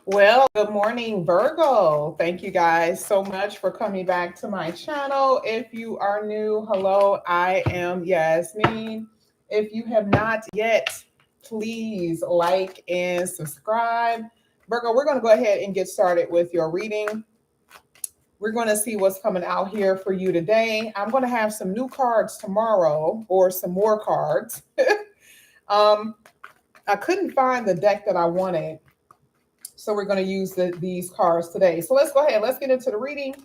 Well, good morning, Virgo. Thank you guys so much for coming back to my channel. If you are new, hello, I am Yasmin. If you have not yet, please like and subscribe. Virgo, we're going to go ahead and get started with your reading. We're going to see what's coming out here for you today. I'm going to have some new cards tomorrow or some more cards. um, I couldn't find the deck that I wanted. So we're going to use these cards today. So let's go ahead. Let's get into the reading.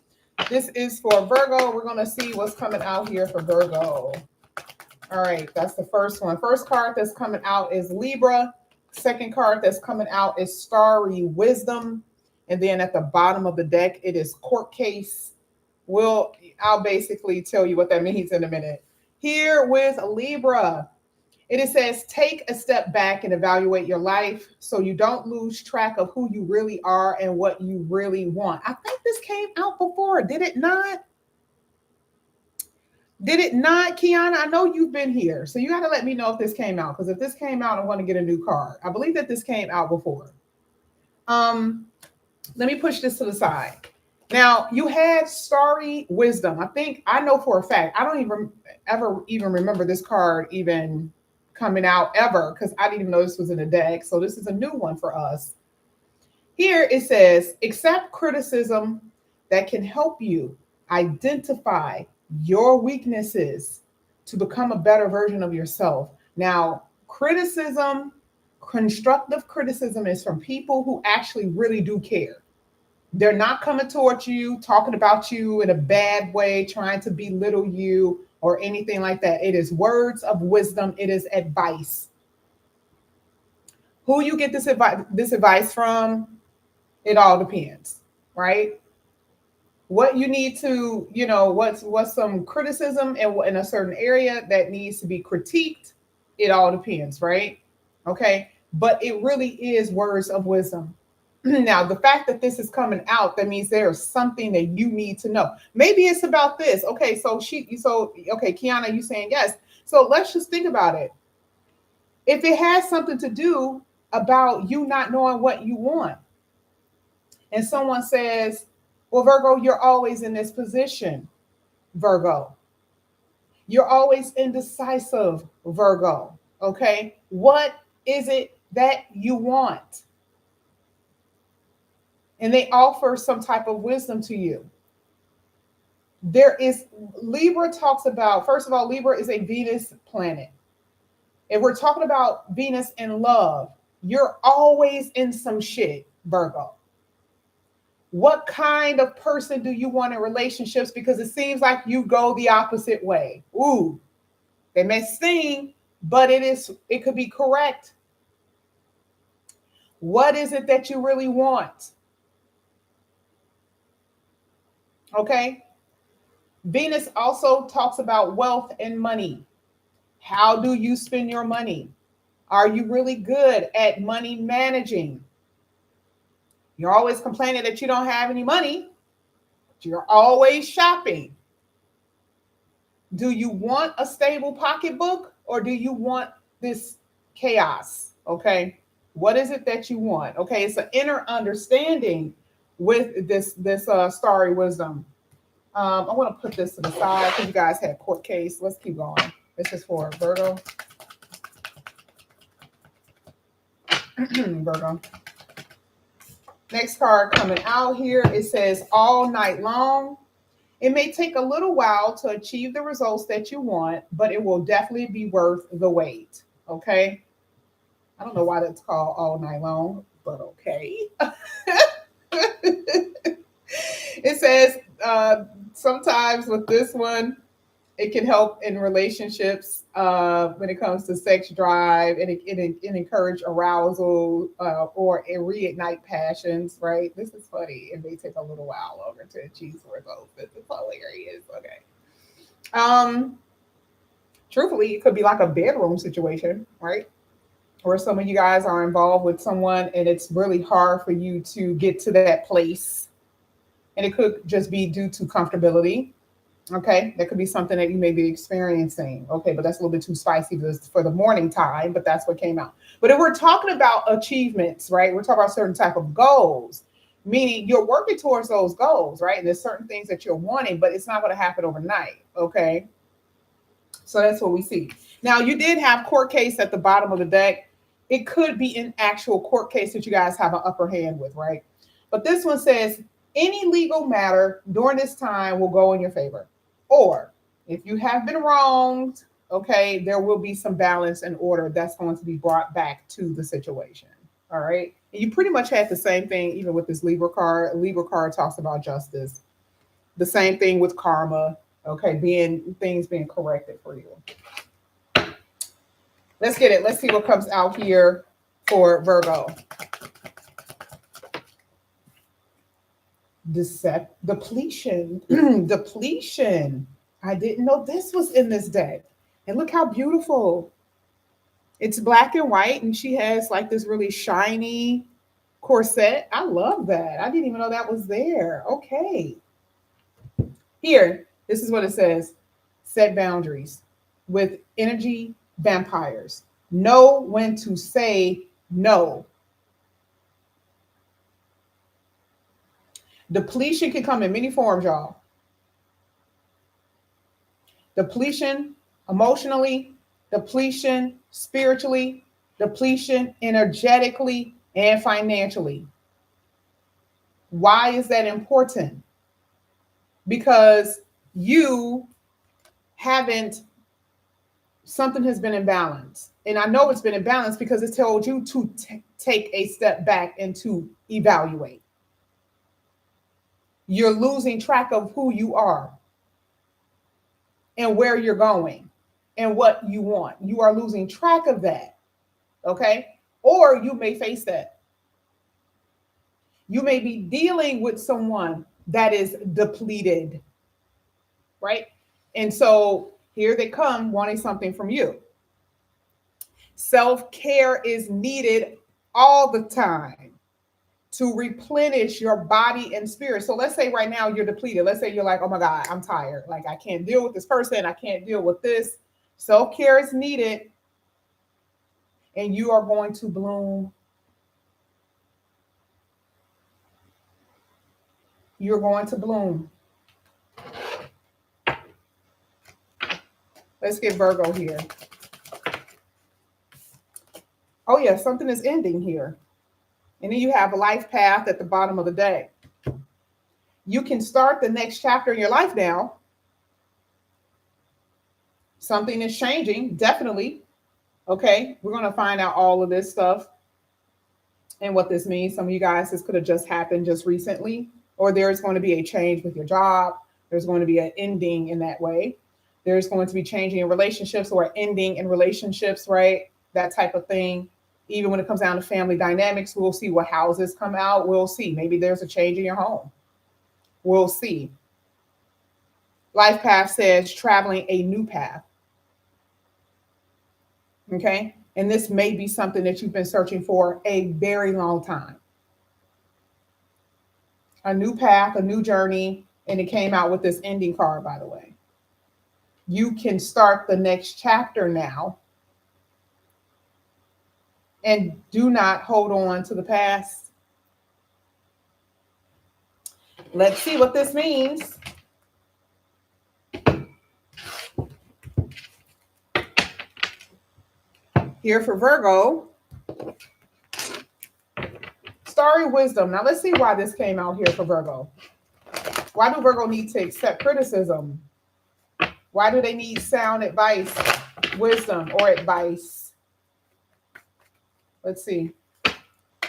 This is for Virgo. We're going to see what's coming out here for Virgo. All right, that's the first one. First card that's coming out is Libra. Second card that's coming out is Starry Wisdom. And then at the bottom of the deck, it is Court Case. I'll basically tell you what that means in a minute. Here with Libra, it says, take a step back and evaluate your life so you don't lose track of who you really are and what you really want. I think this came out before. Did it not? Did it not, Kiana? I know you've been here, so you got to let me know if this came out, because if this came out, I want to get a new card. I believe that this came out before. Let me push this to the side. Now, you had Starry Wisdom. I know for a fact, I don't even remember this card even coming out ever, because I didn't even know this was in the deck. So this is a new one for us. Here it says, accept criticism that can help you identify your weaknesses to become a better version of yourself. Now, constructive criticism is from people who actually really do care. They're not coming towards you, talking about you in a bad way, trying to belittle you or anything like that. It is words of wisdom. It is advice. Who you get this advice from, it all depends, right? What you need to, what's some criticism in a certain area that needs to be critiqued, it all depends, right? Okay. But it really is words of wisdom. Now, the fact that this is coming out, that means there's something that you need to know. Maybe it's about this. Okay, Kiana, you saying yes. So let's just think about it. If it has something to do about you not knowing what you want, and someone says, well, Virgo, you're always in this position, Virgo. You're always indecisive, Virgo. Okay, what is it that you want? And they offer some type of wisdom to you. Libra talks about, first of all, Libra is a Venus planet. If we're talking about Venus and love, you're always in some shit, Virgo. What kind of person do you want in relationships? Because it seems like you go the opposite way. Ooh, they may seem, but it could be correct. What is it that you really want? Okay. Venus also talks about wealth and money. How do you spend your money? Are you really good at money managing? You're always complaining that you don't have any money, but you're always shopping. Do you want a stable pocketbook, or do you want this chaos? Okay. What is it that you want? Okay. It's an inner understanding with this Starry Wisdom. I want to put this to the side because you guys had Court Case. Let's keep going. This is for Virgo. Virgo. Next card coming out here, it says all night long. It may take a little while to achieve the results that you want, but it will definitely be worth the wait. Okay. I don't know why that's called all night long, but okay. It says sometimes with this one, it can help in relationships when it comes to sex drive, and it encourage arousal or it reignite passions, right? This is funny. It may take a little while longer to achieve results. This is hilarious. Okay. Truthfully, it could be like a bedroom situation, right? Or some of you guys are involved with someone and it's really hard for you to get to that place. And it could just be due to comfortability. Okay, that could be something that you may be experiencing. Okay, but that's a little bit too spicy for the morning time, but that's what came out. But if we're talking about achievements, right? We're talking about certain type of goals, meaning you're working towards those goals, right? And there's certain things that you're wanting, but it's not going to happen overnight. Okay, so that's what we see. Now, you did have court case at the bottom of the deck. It could be an actual court case that you guys have an upper hand with, right? But this one says any legal matter during this time will go in your favor. Or if you have been wronged, okay, there will be some balance and order that's going to be brought back to the situation. All right. And you pretty much had the same thing even with this Libra card. Libra card talks about justice. The same thing with karma, okay, things being corrected for you. Let's get it. Let's see what comes out here for Virgo. Depletion. Depletion. I didn't know this was in this deck. And look how beautiful. It's black and white, and she has like this really shiny corset. I love that. I didn't even know that was there. Okay. Here, this is what it says. Set boundaries with energy vampires. Know when to say no. Depletion can come in many forms, y'all. Depletion emotionally, depletion spiritually, depletion energetically, and financially. Why is that important? Because something has been imbalanced. And I know it's been imbalanced because it told you to take a step back and to evaluate. You're losing track of who you are and where you're going and what you want. You are losing track of that. Okay? Or you may face that. You may be dealing with someone that is depleted, right? And so here they come wanting something from you. Self-care is needed all the time to replenish your body and spirit. So let's say right now you're depleted. Let's say you're like, oh my God, I'm tired. Like I can't deal with this person. I can't deal with this. Self-care is needed. And you are going to bloom. You're going to bloom. Let's get Virgo here. Oh yeah, something is ending here. And then you have a life path at the bottom of the deck. You can start the next chapter in your life now. Something is changing, definitely. Okay, we're going to find out all of this stuff and what this means. Some of you guys, this could have just happened just recently, or there's going to be a change with your job. There's going to be an ending in that way. There's going to be changing in relationships or ending in relationships, right? That type of thing. Even when it comes down to family dynamics, we'll see what houses come out. We'll see. Maybe there's a change in your home. We'll see. Life path says traveling a new path. Okay. And this may be something that you've been searching for a very long time. A new path, a new journey. And it came out with this ending card, by the way. You can start the next chapter now. And do not hold on to the past. Let's see what this means. Here for Virgo. Starry wisdom. Now let's see why this came out here for Virgo. Why do Virgo need to accept criticism? Why do they need sound advice, wisdom, or advice? Let's see.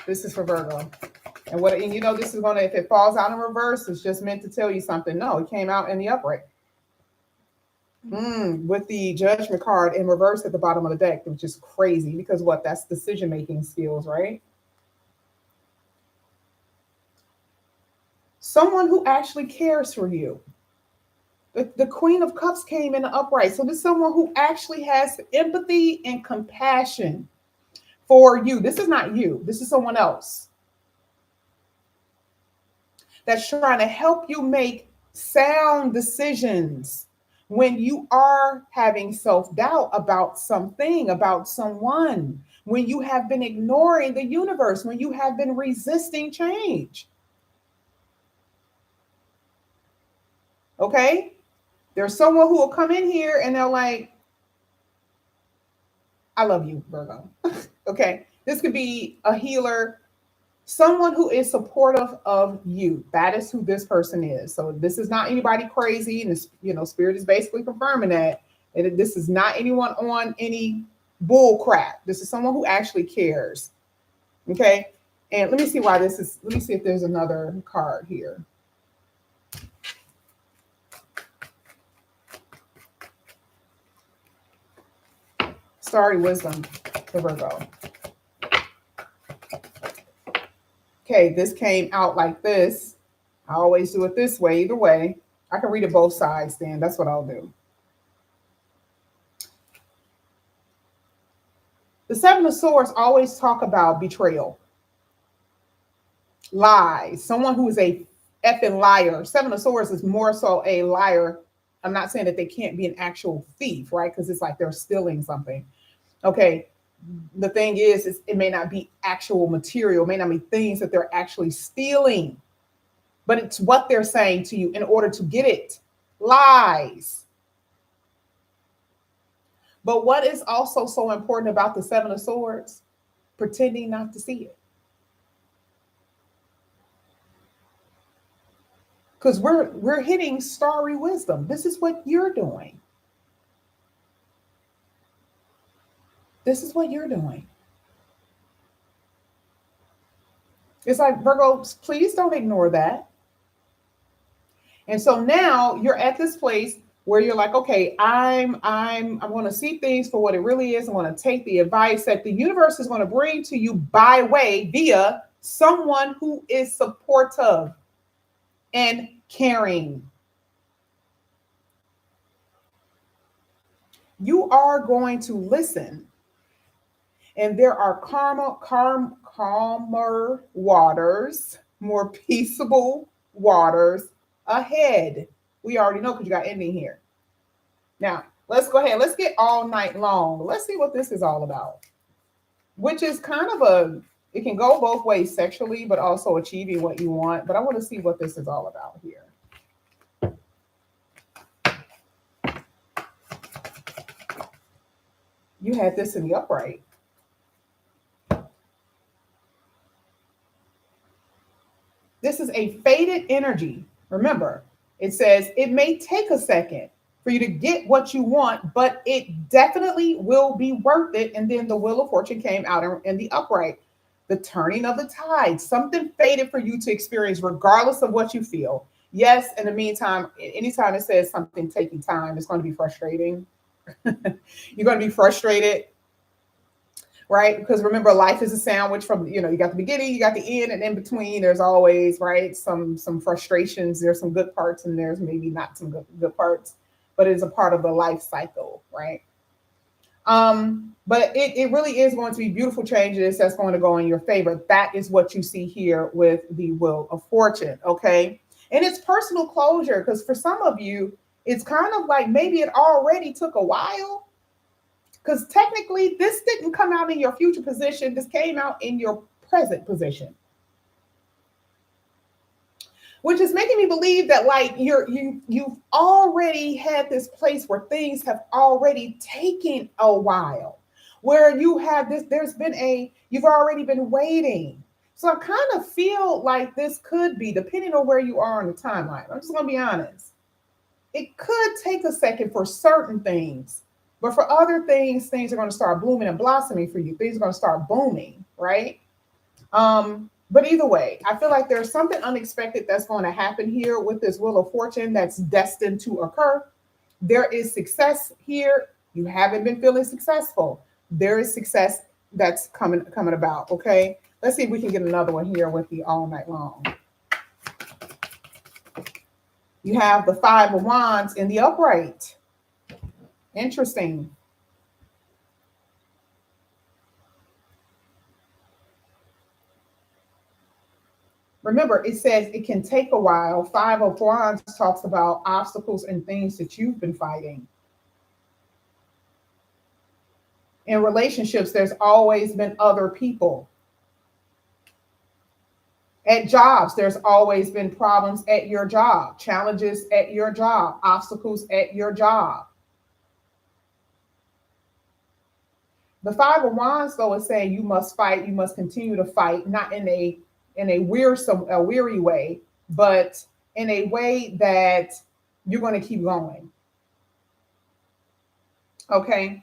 This is for Virgo. And you know, this is if it falls out in reverse, it's just meant to tell you something. No, it came out in the upright. With the judgment card in reverse at the bottom of the deck, which is crazy because that's decision-making skills, right? Someone who actually cares for you. The Queen of Cups came in the upright. So this is someone who actually has empathy and compassion for you. This is not you. This is someone else that's trying to help you make sound decisions. When you are having self-doubt about something, about someone, when you have been ignoring the universe, when you have been resisting change. Okay? There's someone who will come in here and they're like, I love you, Virgo. Okay? This could be a healer, someone who is supportive of you. That is who this person is. So this is not anybody crazy. And this, spirit is basically confirming that. And this is not anyone on any bull crap. This is someone who actually cares. Okay. And let me see let me see if there's another card here. Starry wisdom, the Virgo. Okay, this came out like this. I always do it this way, either way. I can read it both sides then. That's what I'll do. The Seven of Swords always talk about betrayal, lies, someone who is a effing liar. Seven of Swords is more so a liar. I'm not saying that they can't be an actual thief, right? Because it's like they're stealing something. Okay. The thing is it may not be actual material, it may not be things that they're actually stealing, but it's what they're saying to you in order to get it. Lies. But what is also so important about the Seven of Swords? Pretending not to see it. Because we're hitting starry wisdom. This is what you're doing. This is what you're doing. It's like, Virgo, please don't ignore that. And so now you're at this place where you're like, okay, I'm going to see things for what it really is. I'm going to take the advice that the universe is going to bring to you via someone who is supportive and caring. You are going to listen, and there are calmer waters, more peaceable waters ahead. We already know because you got ending here. Now, let's go ahead. Let's get all night long. Let's see what this is all about. Which is kind of it can go both ways sexually, but also achieving what you want. But I want to see what this is all about here. You had this in the upright. This is a faded energy. Remember, it says it may take a second for you to get what you want, but it definitely will be worth it. And then the Wheel of Fortune came out in the upright. The turning of the tide, something faded for you to experience, regardless of what you feel. Yes, in the meantime, anytime it says something taking time, it's going to be frustrating. You're going to be frustrated, right? Because remember, life is a sandwich from, you got the beginning, you got the end, and in between, there's always, right, some frustrations. There's some good parts, and there's maybe not some good parts, but it is a part of the life cycle, right? But it really is going to be beautiful changes that's going to go in your favor. That is what you see here with the Wheel of Fortune, okay? And it's personal closure, because for some of you, it's kind of like maybe it already took a while, because technically this didn't come out in your future position. This came out in your present position, which is making me believe that like you've already had this place where things have already taken a while, where you have this, you've already been waiting. So I kind of feel like this could be, depending on where you are on the timeline, I'm just going to be honest, it could take a second for certain things, but for other things are going to start blooming and blossoming for you. Things are going to start booming, right? But either way, I feel like there's something unexpected that's going to happen here with this Wheel of Fortune that's destined to occur. There is success here. You haven't been feeling successful. There is success that's coming about, okay? Let's see if we can get another one here with the all night long. You have the Five of Wands in the upright. Interesting. Remember, it says it can take a while. Five of Wands talks about obstacles and things that you've been fighting. In relationships, there's always been other people. At jobs, there's always been problems at your job, challenges at your job, obstacles at your job. The Five of Wands, though, is saying you must fight, you must continue to fight, not in a weary way, but in a way that you're going to keep going. Okay?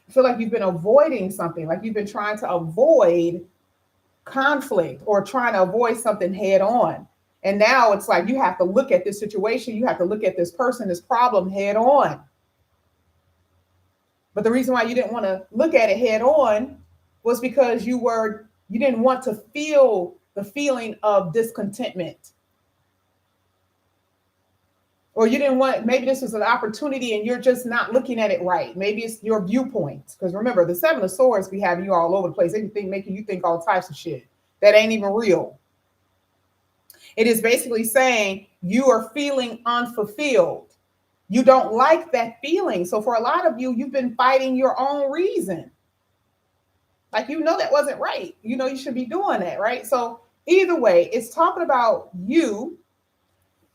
I feel like you've been avoiding something, like you've been trying to avoid conflict or trying to avoid something head on. And now it's like you have to look at this situation, you have to look at this person, this problem head on. But the reason why you didn't want to look at it head on was because you didn't want to feel the feeling of discontentment. Or you didn't want, maybe this was an opportunity and you're just not looking at it right. Maybe it's your viewpoint. Because remember, the Seven of Swords be having you all over the place. Anything making you think all types of shit that ain't even real. It is basically saying you are feeling unfulfilled. You don't like that feeling. So for a lot of you, you've been fighting your own reason. Like, you know, that wasn't right. You know, you should be doing that, right? So either way, it's talking about you.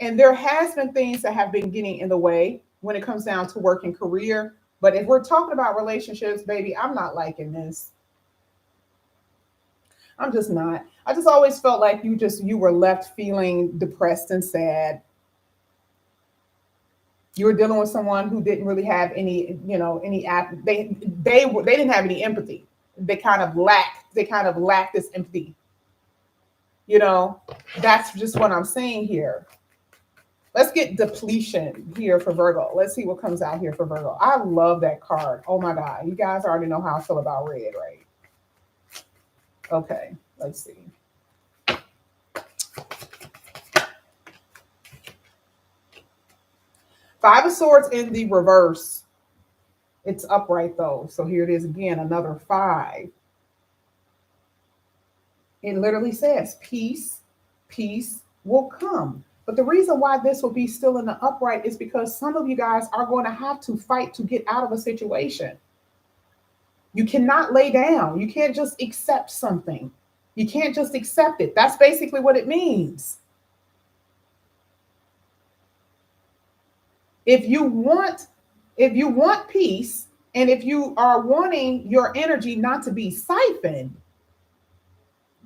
And there has been things that have been getting in the way when it comes down to work and career. But if we're talking about relationships, baby, I'm not liking this. I'm just not. I just always felt like you were left feeling depressed and sad. You were dealing with someone who didn't really have any, they didn't have any empathy. They kind of lacked this empathy. You know, that's just what I'm saying here. Let's get depletion here for Virgo. Let's see what comes out here for Virgo. I love that card. Oh my God. You guys already know how I feel about red, right? Okay, let's see. Five of Swords in the reverse. It's upright though. So here it is again, another five. It literally says peace will come. But the reason why this will be still in the upright is because some of you guys are going to have to fight to get out of a situation. You cannot lay down. You can't just accept something. You can't just accept it. That's basically what it means. If you want peace, and if you are wanting your energy not to be siphoned,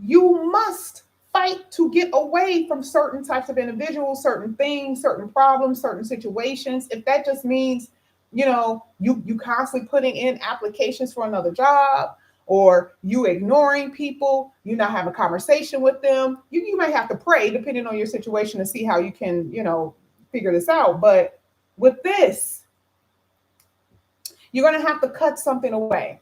you must fight to get away from certain types of individuals, certain things, certain problems, certain situations. If that just means, you constantly putting in applications for another job, or you ignoring people, you not having a conversation with them, you might have to pray depending on your situation to see how you can, figure this out. But with this, you're going to have to cut something away.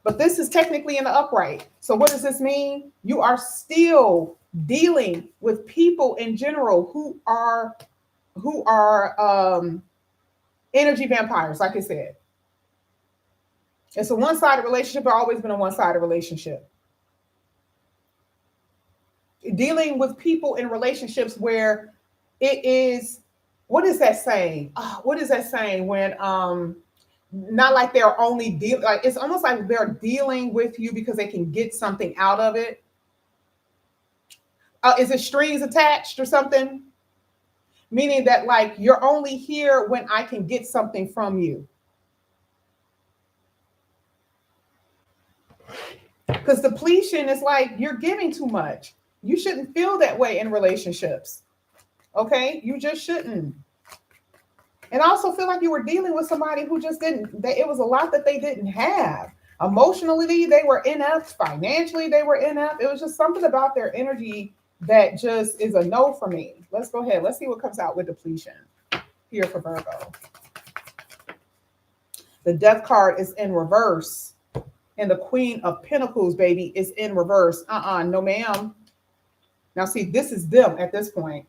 But this is technically in the upright. So what does this mean? You are still dealing with people in general who are energy vampires, like I said. It's a one-sided relationship. It's always been a one-sided relationship. Dealing with people in relationships where it is, what is that saying? What is that saying when not like they're only dealing, like it's almost like they're dealing with you because they can get something out of it. Is it strings attached or something? Meaning that like you're only here when I can get something from you. Because depletion is like you're giving too much. You shouldn't feel that way in relationships. Okay? You just shouldn't. And I also feel like you were dealing with somebody who just it was a lot that they didn't have. Emotionally, they were inept. Financially, they were inept. It was just something about their energy that just is a no for me. Let's go ahead. Let's see what comes out with depletion here for Virgo. The Death card is in reverse. And the Queen of Pentacles, baby, is in reverse. No, ma'am. Now, see, this is them at this point.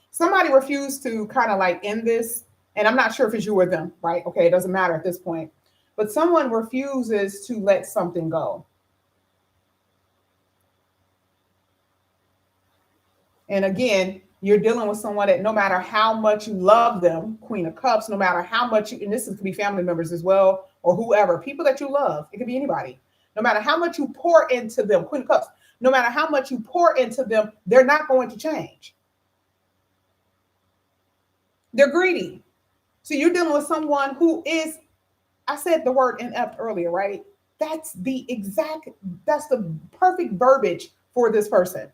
Somebody refused to kind of like end this. And I'm not sure if it's you or them, right? Okay, it doesn't matter at this point. But someone refuses to let something go. And again, you're dealing with someone that no matter how much you love them, Queen of Cups, no matter how much you, and this could be family members as well, or whoever, people that you love, it could be anybody. No matter how much you pour into them, Queen of Cups, no matter how much you pour into them, they're not going to change. They're greedy. So you're dealing with someone who is, I said the word inept earlier, right? That's the perfect verbiage for this person.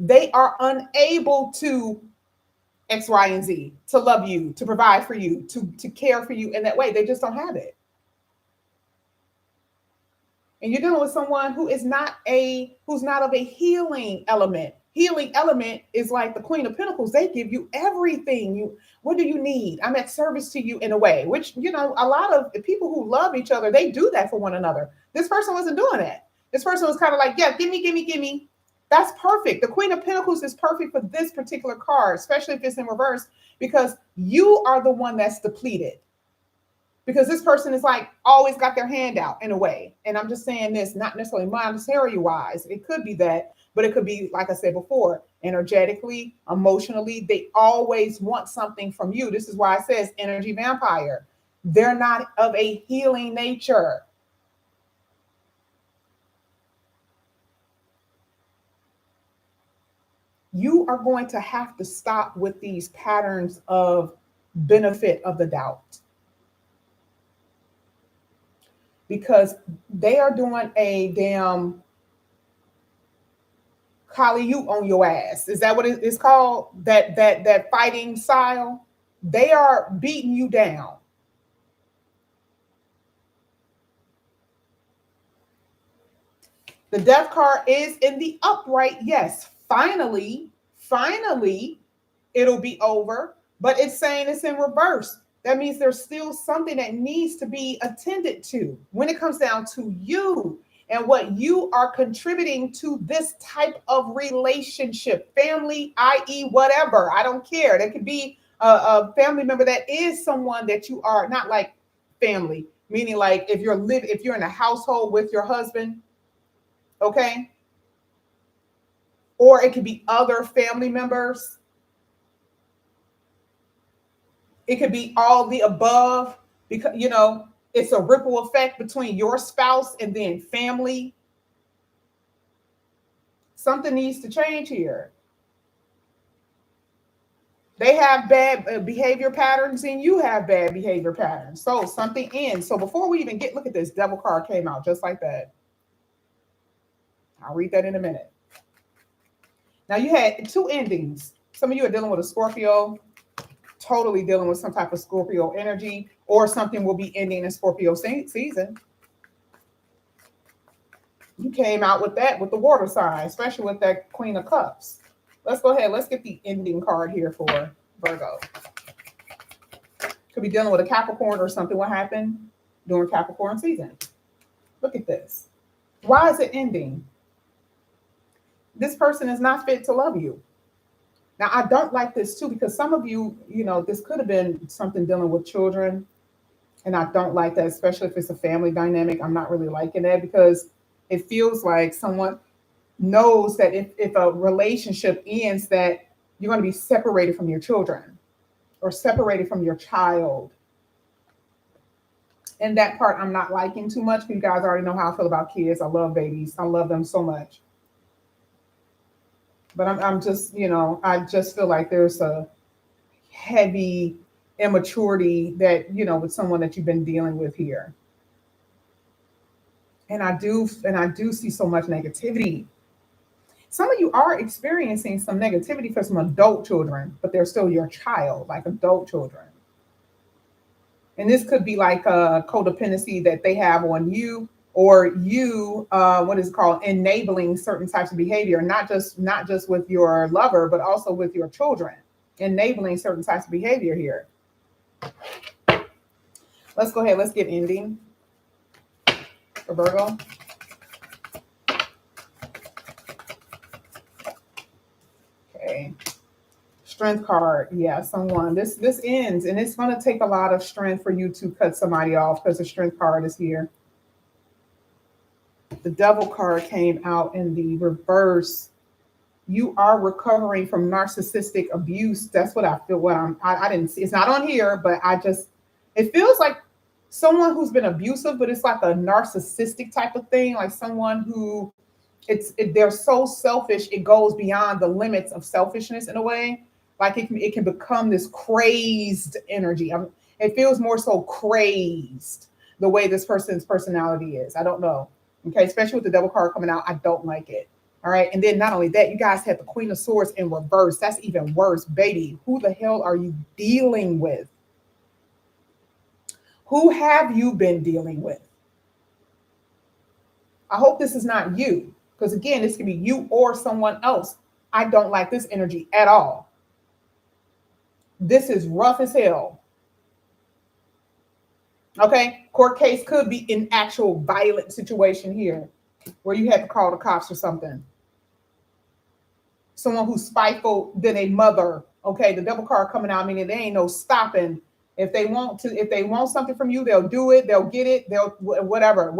They are unable to X, Y, and Z, to love you, to provide for you, to care for you in that way. They just don't have it. And you're dealing with someone who is who's not of a healing element. Healing element is like the Queen of Pentacles. They give you everything. What do you need? I'm at service to you in a way, which, a lot of people who love each other, they do that for one another. This person wasn't doing that. This person was kind of like, yeah, give me. That's perfect. The Queen of Pentacles is perfect for this particular card, especially if it's in reverse, because you are the one that's depleted. Because this person is like always got their hand out in a way. And I'm just saying this, not necessarily monetary wise. It could be that, but it could be, like I said before, energetically, emotionally. They always want something from you. This is why it says energy vampire. They're not of a healing nature. You are going to have to stop with these patterns of benefit of the doubt. Because they are doing a damn collie you on your ass. Is that what it's called? That fighting style? They are beating you down. The death card is in the upright. Yes, finally, it'll be over. But it's saying it's in reverse. That means there's still something that needs to be attended to when it comes down to you and what you are contributing to this type of relationship, family, i.e., whatever. I don't care. That could be a family member that is someone that you are not like family, meaning like if you're in a household with your husband, okay? Or it could be other family members. It could be all the above because, it's a ripple effect between your spouse and then family. Something needs to change here. They have bad behavior patterns and you have bad behavior patterns. So something ends. So before we even look at this, Devil card came out just like that. I'll read that in a minute. Now you had two endings. Some of you are dealing with a Scorpio, totally dealing with some type of Scorpio energy, or something will be ending in Scorpio season. You came out with that with the water sign, especially with that Queen of Cups. Let's go ahead. Let's get the ending card here for Virgo. Could be dealing with a Capricorn or something. What happened during Capricorn season? Look at this. Why is it ending? This person is not fit to love you. Now, I don't like this too, because some of you, this could have been something dealing with children. And I don't like that, especially if it's a family dynamic. I'm not really liking that because it feels like someone knows that if a relationship ends, that you're going to be separated from your children or separated from your child. And that part I'm not liking too much. You guys already know how I feel about kids. I love babies. I love them so much. But I'm just, I just feel like there's a heavy immaturity that, with someone that you've been dealing with here. And I do see so much negativity. Some of you are experiencing some negativity for some adult children, but they're still your child, like adult children. And this could be like a codependency that they have on you, or you, what is it called, enabling certain types of behavior, not just with your lover, but also with your children, enabling certain types of behavior here. Let's go ahead. Let's get ending for Virgo. Okay. Strength card. Yeah, someone. This ends, and it's going to take a lot of strength for you to cut somebody off because the strength card is here. The Devil card came out in the reverse. you are recovering from narcissistic abuse. That's what I feel. I didn't see. It's not on here, but it feels like someone who's been abusive, but it's like a narcissistic type of thing, like someone who they're so selfish, it goes beyond the limits of selfishness in a way. Like it can become this crazed energy. It feels more so crazed the way this person's personality is. I don't know. Okay, especially with the devil card coming out, I don't like it. All right, and then not only that, you guys had the Queen of Swords in reverse. That's even worse, baby. Who the hell are you dealing with? Who have you been dealing with? I hope this is not you, because again, this can be you or someone else. I don't like this energy at all. This is rough as hell. Okay, court case could be an actual violent situation here where you had to call the cops or something. Someone who's spiteful than a mother. Okay, the devil card coming out, meaning there ain't no stopping. If they want something from you, they'll do it. They'll get it. They'll whatever.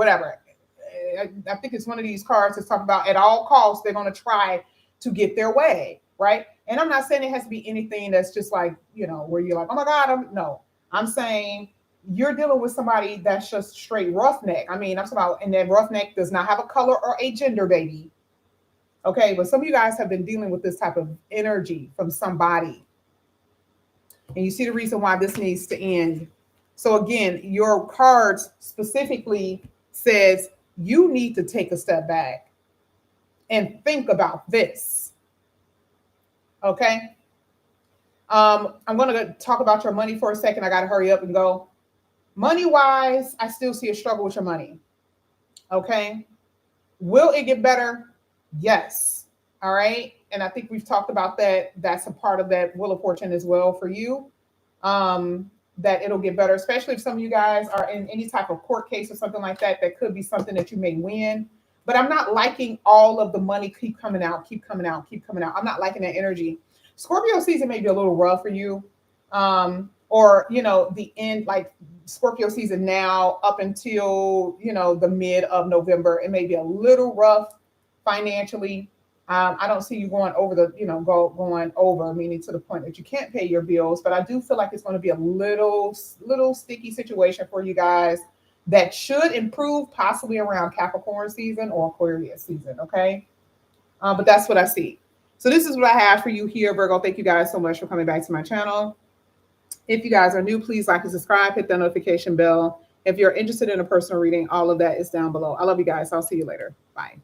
I think it's one of these cards that's talking about at all costs they're going to try to get their way, right? And I'm not saying it has to be anything that's just like, where you're like, oh my God, no. I'm saying you're dealing with somebody that's just straight roughneck. I mean, I'm talking about, and that roughneck does not have a color or a gender, baby. Okay, but some of you guys have been dealing with this type of energy from somebody. And you see the reason why this needs to end. So again, your cards specifically says you need to take a step back and think about this. Okay. I'm going to talk about your money for a second. I got to hurry up and go. Money wise, I still see a struggle with your money. Okay. Will it get better? Yes. All right. And I think we've talked about that. That's a part of that Wheel of Fortune as well for you. That it'll get better, especially if some of you guys are in any type of court case or something like that. That could be something that you may win. But I'm not liking all of the money keep coming out. I'm not liking that energy. Scorpio season may be a little rough for you. Or, the end, like Scorpio season now up until, the mid of November, it may be a little rough financially. I don't see you going over going over, meaning to the point that you can't pay your bills. But I do feel like it's going to be a little sticky situation for you guys that should improve possibly around Capricorn season or Aquarius season. Okay. But that's what I see. So this is what I have for you here, Virgo. Thank you guys so much for coming back to my channel. If you guys are new, please like and subscribe, hit the notification bell. If you're interested in a personal reading, all of that is down below. I love you guys. I'll see you later. Bye.